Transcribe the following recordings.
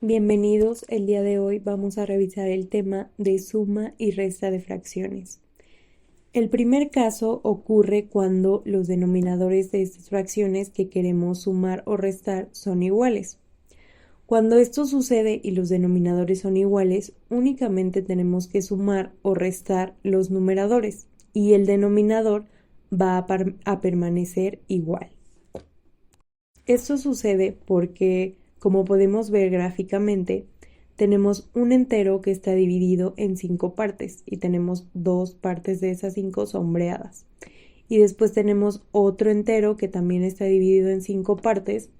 Bienvenidos, el día de hoy vamos a revisar el tema de suma y resta de fracciones. El primer caso ocurre cuando los denominadores de estas fracciones que queremos sumar o restar son iguales. Cuando esto sucede y los denominadores son iguales, únicamente tenemos que sumar o restar los numeradores y el denominador va a permanecer igual. Esto sucede porque, como podemos ver gráficamente, tenemos un entero que está dividido en 5 partes y tenemos 2 partes de esas 5 sombreadas. Y después tenemos otro entero que también está dividido en 5 partes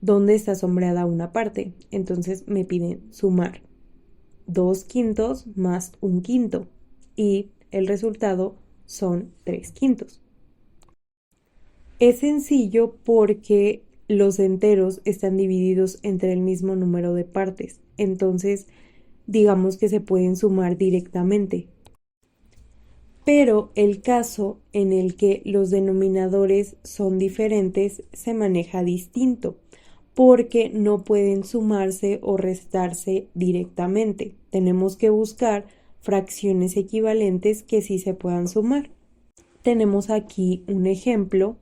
donde está sombreada una parte. Entonces me piden sumar 2 quintos más 1 quinto y el resultado son 3 quintos. Es sencillo porque los enteros están divididos entre el mismo número de partes, entonces digamos que se pueden sumar directamente. Pero el caso en el que los denominadores son diferentes se maneja distinto, porque no pueden sumarse o restarse directamente. Tenemos que buscar fracciones equivalentes que sí se puedan sumar. Tenemos aquí un ejemplo.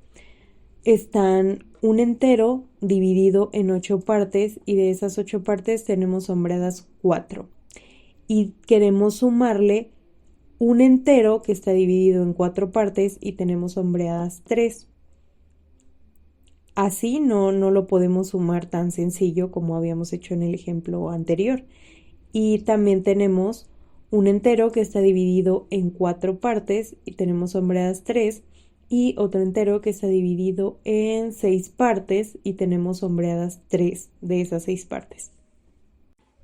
Están un entero dividido en 8 partes y de esas 8 partes tenemos sombreadas 4 y queremos sumarle un entero que está dividido en 4 partes y tenemos sombreadas 3. Así no lo podemos sumar tan sencillo como habíamos hecho en el ejemplo anterior. Y también tenemos un entero que está dividido en 4 partes y tenemos sombreadas 3 y otro entero que está dividido en 6 partes y tenemos sombreadas 3 de esas 6 partes.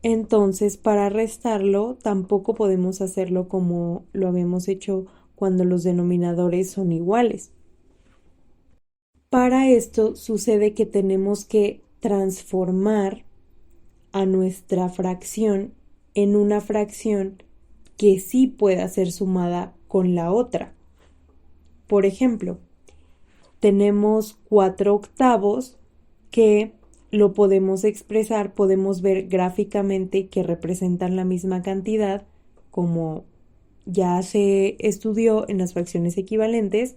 Entonces, para restarlo, tampoco podemos hacerlo como lo habíamos hecho cuando los denominadores son iguales. Para esto sucede que tenemos que transformar a nuestra fracción en una fracción que sí pueda ser sumada con la otra. Por ejemplo, tenemos 4 octavos que lo podemos expresar, podemos ver gráficamente que representan la misma cantidad, como ya se estudió en las fracciones equivalentes,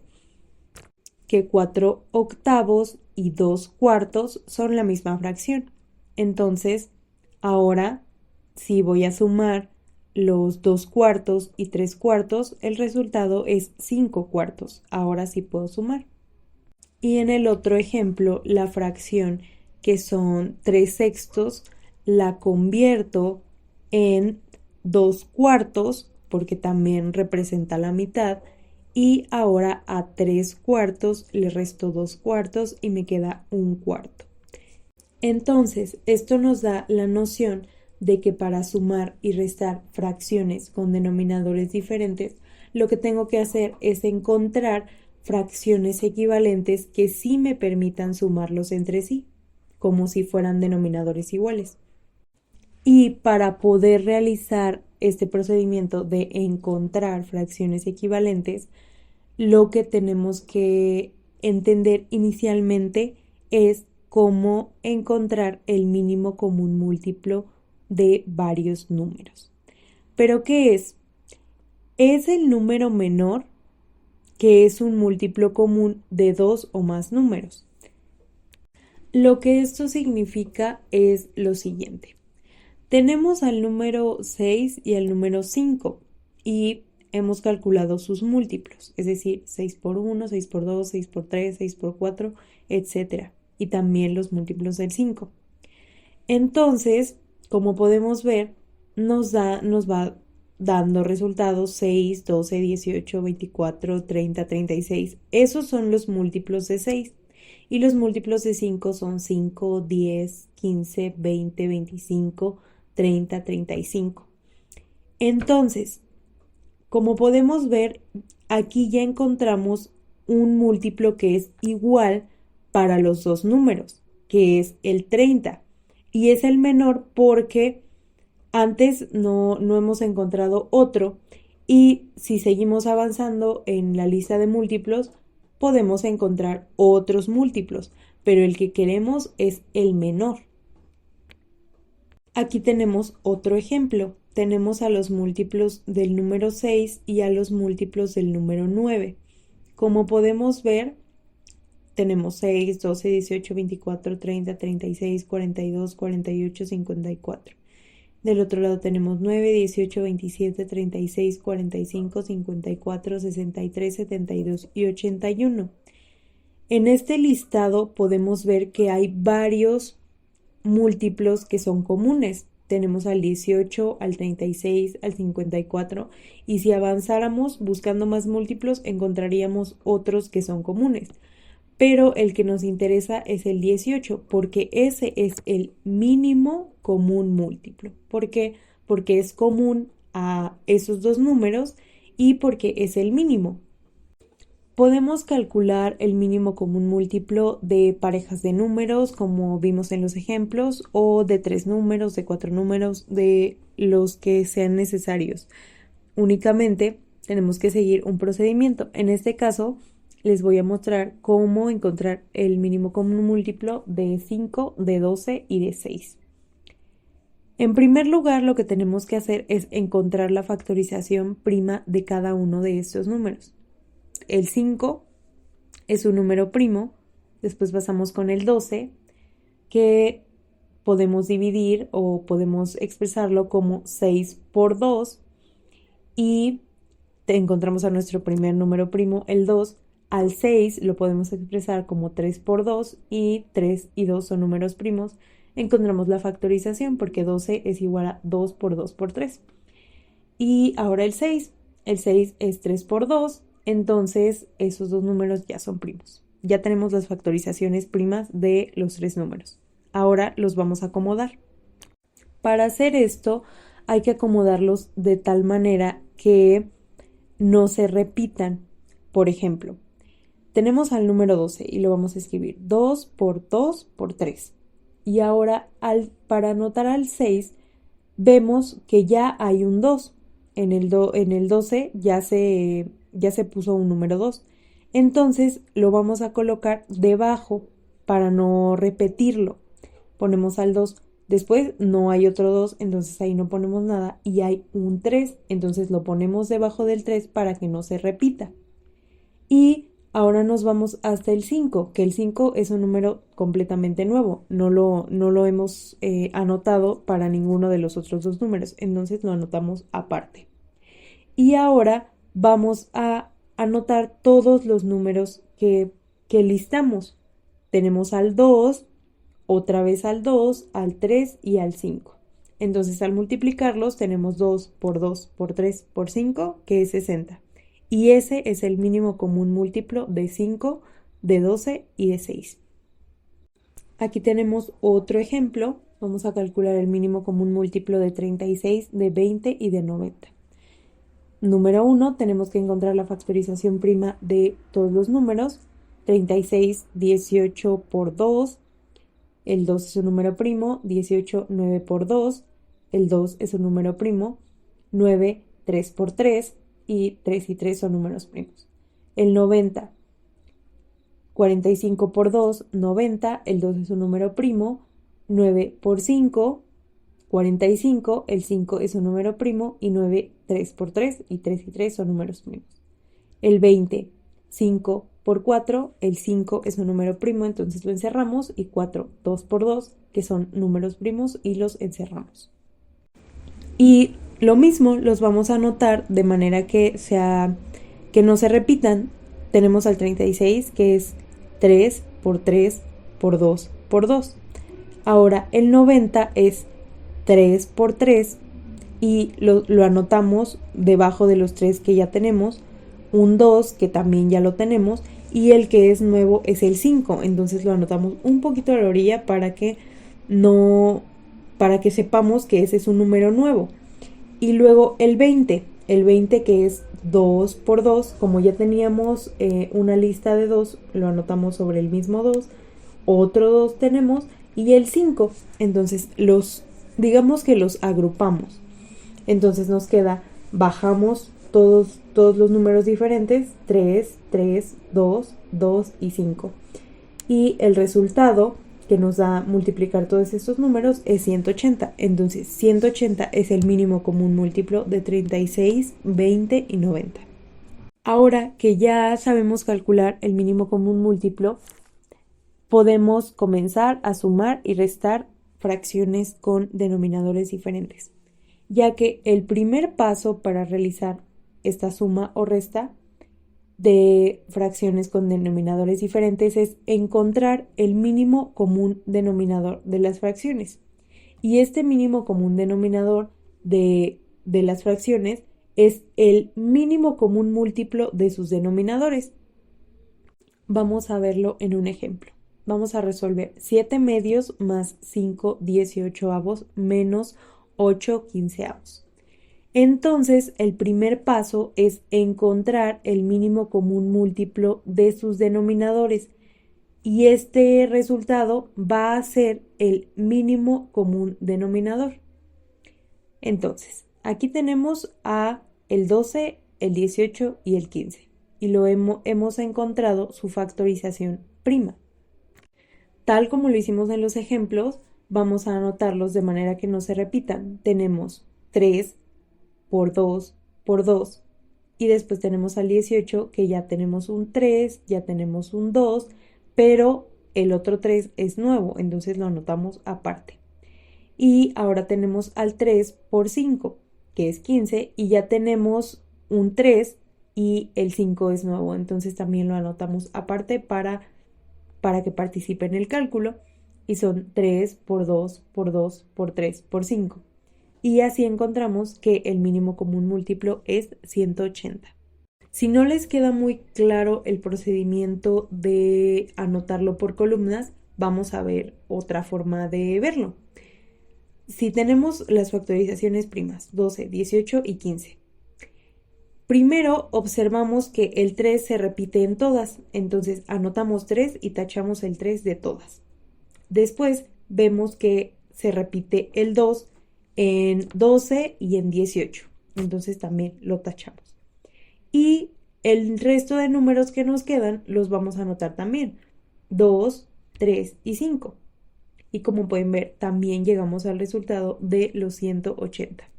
que 4 octavos y 2 cuartos son la misma fracción. Entonces, ahora, si voy a sumar los 2 cuartos y 3 cuartos, el resultado es 5 cuartos. Ahora sí puedo sumar. Y en el otro ejemplo, la fracción que son 3 sextos, la convierto en 2 cuartos, porque también representa la mitad, y ahora a 3 cuartos le resto 2 cuartos y me queda 1 cuarto. Entonces, esto nos da la noción de que para sumar y restar fracciones con denominadores diferentes, lo que tengo que hacer es encontrar fracciones equivalentes que sí me permitan sumarlos entre sí, como si fueran denominadores iguales. Y para poder realizar este procedimiento de encontrar fracciones equivalentes, lo que tenemos que entender inicialmente es cómo encontrar el mínimo común múltiplo de varios números. ¿Pero qué es? Es el número menor que es un múltiplo común de 2 o más números. Lo que esto significa es lo siguiente. Tenemos al número 6 y al número 5 y hemos calculado sus múltiplos, es decir, 6 por 1, 6 por 2, 6 por 3, 6 por 4, etc. Y también los múltiplos del 5. Entonces, como podemos ver, nos va dando resultados 6, 12, 18, 24, 30, 36. Esos son los múltiplos de 6. Y los múltiplos de 5 son 5, 10, 15, 20, 25, 30, 35. Entonces, como podemos ver, aquí ya encontramos un múltiplo que es igual para los dos números, que es el 30. Y es el menor porque antes no hemos encontrado otro. Y si seguimos avanzando en la lista de múltiplos, podemos encontrar otros múltiplos, pero el que queremos es el menor. Aquí tenemos otro ejemplo. Tenemos a los múltiplos del número 6 y a los múltiplos del número 9. Como podemos ver, tenemos 6, 12, 18, 24, 30, 36, 42, 48, 54. Del otro lado tenemos 9, 18, 27, 36, 45, 54, 63, 72 y 81. En este listado podemos ver que hay varios múltiplos que son comunes. Tenemos al 18, al 36, al 54 y si avanzáramos buscando más múltiplos encontraríamos otros que son comunes. Pero el que nos interesa es el 18 porque ese es el mínimo común múltiplo. ¿Por qué? Porque es común a esos dos números y porque es el mínimo. Podemos calcular el mínimo común múltiplo de parejas de números, como vimos en los ejemplos, o de 3 números, de 4 números, de los que sean necesarios. Únicamente tenemos que seguir un procedimiento. En este caso, les voy a mostrar cómo encontrar el mínimo común múltiplo de 5, de 12 y de 6. En primer lugar, lo que tenemos que hacer es encontrar la factorización prima de cada uno de estos números. El 5 es un número primo, después pasamos con el 12, que podemos dividir o podemos expresarlo como 6 por 2 y encontramos a nuestro primer número primo, el 2. Al 6 lo podemos expresar como 3 por 2 y 3 y 2 son números primos. Encontramos la factorización porque 12 es igual a 2 por 2 por 3. Y ahora el 6 es 3 por 2. Entonces, esos dos números ya son primos. Ya tenemos las factorizaciones primas de los tres números. Ahora los vamos a acomodar. Para hacer esto, hay que acomodarlos de tal manera que no se repitan. Por ejemplo, tenemos al número 12 y lo vamos a escribir 2 por 2 por 3. Y ahora, para anotar al 6, vemos que ya hay un 2. En el 12 ya se puso un número 2. Entonces lo vamos a colocar debajo para no repetirlo. Ponemos al 2. Después no hay otro 2, entonces ahí no ponemos nada. Y hay un 3, entonces lo ponemos debajo del 3 para que no se repita. Y ahora nos vamos hasta el 5, que el 5 es un número completamente nuevo. No lo hemos anotado para ninguno de los otros dos números, entonces lo anotamos aparte. Y ahora vamos a anotar todos los números que listamos. Tenemos al 2, otra vez al 2, al 3 y al 5. Entonces al multiplicarlos tenemos 2 por 3 por 5, que es 60. Y ese es el mínimo común múltiplo de 5, de 12 y de 6. Aquí tenemos otro ejemplo. Vamos a calcular el mínimo común múltiplo de 36, de 20 y de 90. Número 1, tenemos que encontrar la factorización prima de todos los números. 36, 18 por 2. El 2 es un número primo. 18, 9 por 2. El 2 es un número primo. 9, 3 por 3. Y 3 y 3 son números primos. El 90, 45 por 2, 90. El 2 es un número primo. 9 por 5, 45, el 5 es un número primo y 9, 3 por 3 y 3 y 3 son números primos. El 20, 5 por 4, el 5 es un número primo, entonces lo encerramos y 4, 2 por 2, que son números primos y los encerramos. Y lo mismo los vamos a anotar de manera que no se repitan. Tenemos al 36 que es 3 por 3 por 2 por 2. Ahora el 90 es 3 por 3 y lo anotamos debajo de los 3 que ya tenemos, un 2 que también ya lo tenemos y el que es nuevo es el 5, entonces lo anotamos un poquito a la orilla para que sepamos que ese es un número nuevo. Y luego el 20 que es 2 por 2, como ya teníamos una lista de 2, lo anotamos sobre el mismo 2, otro 2 tenemos y el 5, entonces digamos que los agrupamos. Entonces nos queda, bajamos todos los números diferentes, 3, 3, 2, 2 y 5. Y el resultado que nos da multiplicar todos estos números es 180. Entonces 180 es el mínimo común múltiplo de 36, 20 y 90. Ahora que ya sabemos calcular el mínimo común múltiplo, podemos comenzar a sumar y restar fracciones con denominadores diferentes, ya que el primer paso para realizar esta suma o resta de fracciones con denominadores diferentes es encontrar el mínimo común denominador de las fracciones. Y este mínimo común denominador de las fracciones es el mínimo común múltiplo de sus denominadores. Vamos a verlo en un ejemplo. Vamos a resolver 7 medios más 5 18avos menos 8 quinceavos. Entonces, el primer paso es encontrar el mínimo común múltiplo de sus denominadores y este resultado va a ser el mínimo común denominador. Entonces, aquí tenemos a el 12, el 18 y el 15 y hemos encontrado su factorización prima. Tal como lo hicimos en los ejemplos, vamos a anotarlos de manera que no se repitan. Tenemos 3 por 2 por 2 y después tenemos al 18 que ya tenemos un 3, ya tenemos un 2, pero el otro 3 es nuevo, entonces lo anotamos aparte. Y ahora tenemos al 3 por 5, que es 15, y ya tenemos un 3 y el 5 es nuevo, entonces también lo anotamos aparte para que participe en el cálculo, y son 3 por 2 por 2 por 3 por 5. Y así encontramos que el mínimo común múltiplo es 180. Si no les queda muy claro el procedimiento de anotarlo por columnas, vamos a ver otra forma de verlo. Si tenemos las factorizaciones primas, 12, 18 y 15. Primero observamos que el 3 se repite en todas, entonces anotamos 3 y tachamos el 3 de todas. Después vemos que se repite el 2 en 12 y en 18, entonces también lo tachamos. Y el resto de números que nos quedan los vamos a anotar también, 2, 3 y 5. Y como pueden ver, también llegamos al resultado de los 180.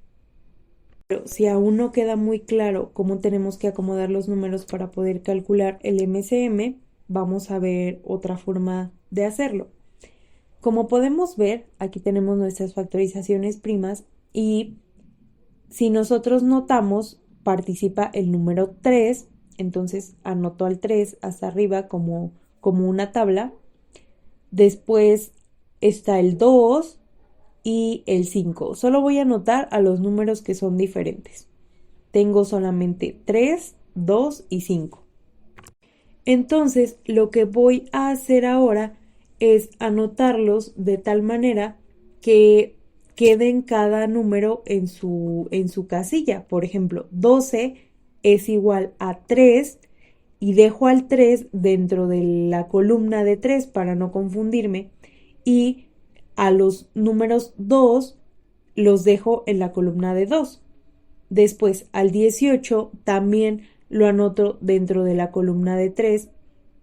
Pero si aún no queda muy claro cómo tenemos que acomodar los números para poder calcular el MCM, vamos a ver otra forma de hacerlo. Como podemos ver, aquí tenemos nuestras factorizaciones primas y si nosotros notamos, participa el número 3, entonces anoto al 3 hasta arriba como una tabla. Después está el 2 y el 5. Solo voy a anotar a los números que son diferentes. Tengo solamente 3, 2 y 5. Entonces, lo que voy a hacer ahora es anotarlos de tal manera que queden cada número en su casilla. Por ejemplo, 12 es igual a 3 y dejo al 3 dentro de la columna de 3 para no confundirme, y a los números 2 los dejo en la columna de 2. Después al 18 también lo anoto dentro de la columna de 3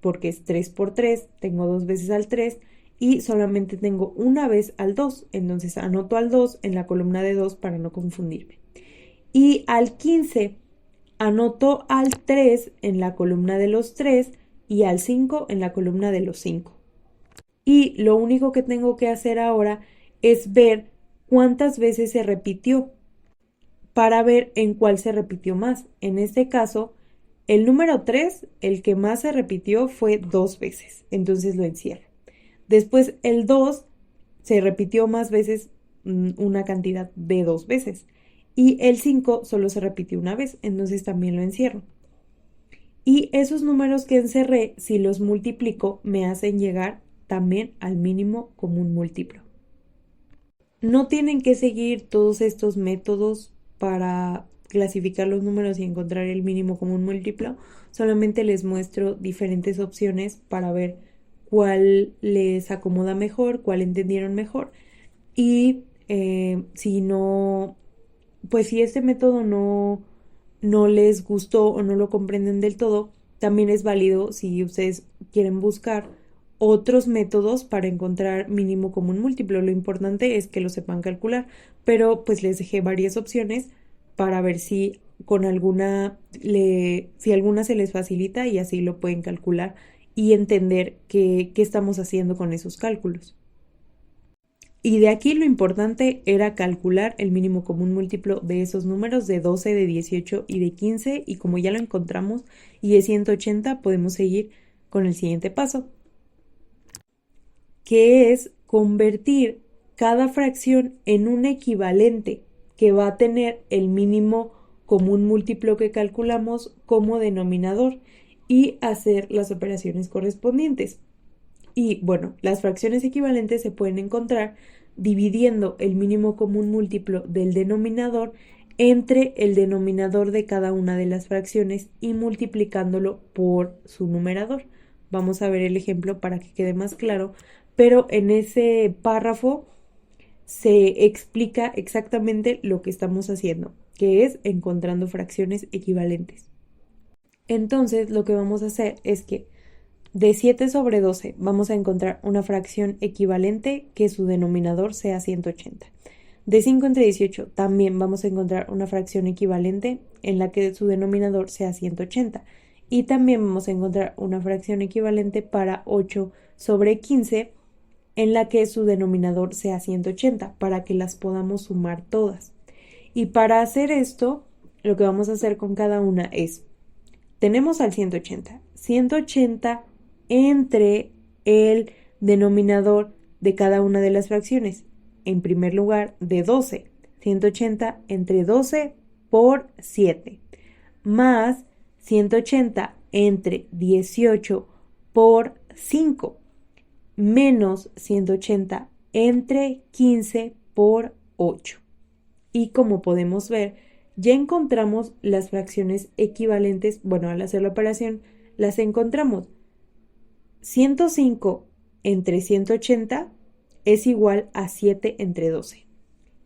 porque es 3 por 3, tengo 2 veces al 3 y solamente tengo una vez al 2, entonces anoto al 2 en la columna de 2 para no confundirme. Y al 15 anoto al 3 en la columna de los 3 y al 5 en la columna de los 5. Y lo único que tengo que hacer ahora es ver cuántas veces se repitió para ver en cuál se repitió más. En este caso, el número 3, el que más se repitió fue 2 veces, entonces lo encierro. Después el 2 se repitió más veces, una cantidad de 2 veces. Y el 5 solo se repitió una vez, entonces también lo encierro. Y esos números que encerré, si los multiplico, me hacen llegar también al mínimo común múltiplo. No tienen que seguir todos estos métodos para clasificar los números y encontrar el mínimo común múltiplo, solamente les muestro diferentes opciones para ver cuál les acomoda mejor, cuál entendieron mejor, y si no, pues si este método no les gustó o no lo comprenden del todo, también es válido si ustedes quieren buscar otros métodos para encontrar mínimo común múltiplo. Lo importante es que lo sepan calcular, pero pues les dejé varias opciones para ver si con si alguna se les facilita y así lo pueden calcular y entender qué estamos haciendo con esos cálculos. Y de aquí lo importante era calcular el mínimo común múltiplo de esos números de 12, de 18 y de 15, y como ya lo encontramos y es 180, podemos seguir con el siguiente paso, que es convertir cada fracción en un equivalente que va a tener el mínimo común múltiplo que calculamos como denominador y hacer las operaciones correspondientes. Y bueno, las fracciones equivalentes se pueden encontrar dividiendo el mínimo común múltiplo del denominador entre el denominador de cada una de las fracciones y multiplicándolo por su numerador. Vamos a ver el ejemplo para que quede más claro, pero en ese párrafo se explica exactamente lo que estamos haciendo, que es encontrando fracciones equivalentes. Entonces, lo que vamos a hacer es que de 7 sobre 12 vamos a encontrar una fracción equivalente que su denominador sea 180. De 5 entre 18 también vamos a encontrar una fracción equivalente en la que su denominador sea 180. Y también vamos a encontrar una fracción equivalente para 8 sobre 15 en la que su denominador sea 180 para que las podamos sumar todas. Y para hacer esto, lo que vamos a hacer con cada una es, tenemos al 180 entre el denominador de cada una de las fracciones. En primer lugar, de 12, 180 entre 12 por 7, más 180 entre 18 por 5, menos 180 entre 15 por 8. Y como podemos ver, ya encontramos las fracciones equivalentes. Bueno, al hacer la operación, las encontramos. 105 entre 180 es igual a 7 entre 12.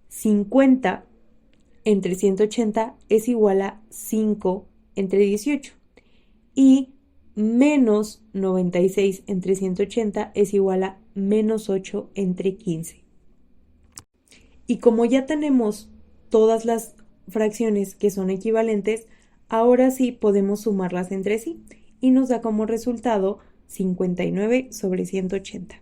50 entre 180 es igual a 5 entre 18. Y menos 96 entre 180 es igual a menos 8 entre 15. Y como ya tenemos todas las fracciones que son equivalentes, ahora sí podemos sumarlas entre sí y nos da como resultado 59 sobre 180.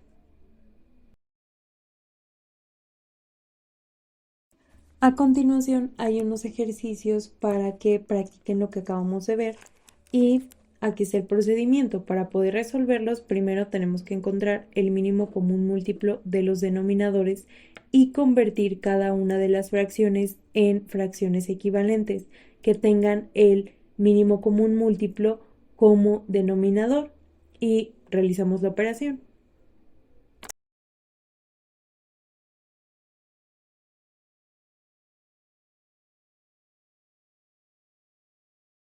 A continuación hay unos ejercicios para que practiquen lo que acabamos de ver y aquí está el procedimiento. Para poder resolverlos, primero tenemos que encontrar el mínimo común múltiplo de los denominadores y convertir cada una de las fracciones en fracciones equivalentes que tengan el mínimo común múltiplo como denominador y realizamos la operación.